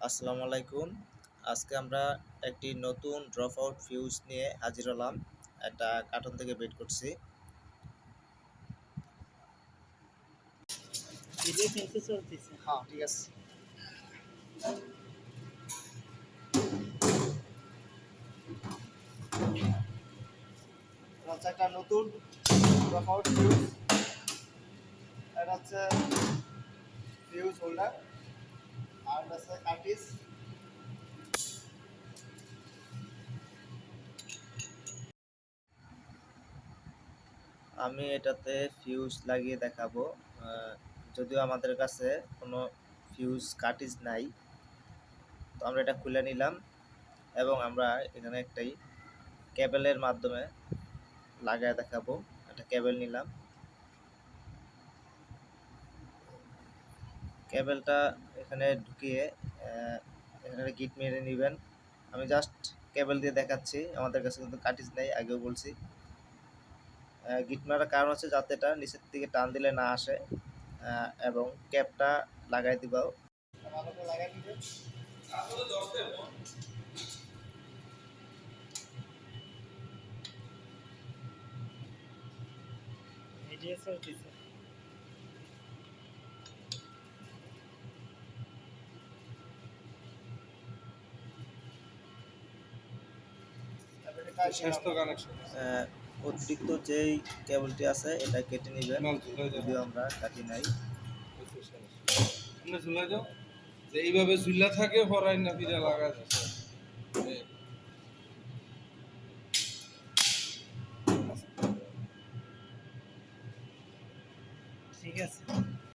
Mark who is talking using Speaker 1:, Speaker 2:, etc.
Speaker 1: আসসালামু আলাইকুম। আজকে আমরা একটি নতুন ড্রপ আউট ফিউজ নিয়ে হাজির হলাম। একটা কার্টন থেকে বের করছি।
Speaker 2: ভিডিও কিন্তু চলতেছে।
Speaker 1: হ্যাঁ, ঠিক আছে। এটা হচ্ছে একটা নতুন ড্রপ আউট ফিউজ। এটা হচ্ছে ফিউজ হোল্ডার আর এটা হচ্ছে কার্টিজ। আমি এটাতে ফিউজ লাগিয়ে দেখাবো। যদিও আমাদের কাছে কোনো ফিউজ কার্টিজ নাই, তো আমরা এটা খুলে নিলাম এবং আমরা এখানে একটাই কেবলের মাধ্যমে লাগায় দেখাবো। একটা কেবল নিলাম, কেবলটা এখানে ঢুকিয়ে এখানে গিট মেরে নেবেন। আমি জাস্ট কেবল দিয়ে দেখাচ্ছি, আমাদের কাছে কিন্তু কাটিজ নেই, আগেও বলছি। গিট মারার কারণ হচ্ছে যাতে এটা নিচের দিকে টান দিলে না আসে, এবং ক্যাপটা লাগাই দিবাও ভালো করে লাগাই দিবেন।
Speaker 2: ভিডিও চলতেছে।
Speaker 3: স্বাস্থ্য কানেকশন
Speaker 1: অতিরিক্ত যেই কেবলটি আছে এটা কেটে নেবেন, যদিও আমরা কাটি নাই।
Speaker 3: ঝুলে যাও যে এইভাবে ঝুলা থাকে হরাই না ফিরে লাগা যাচ্ছে।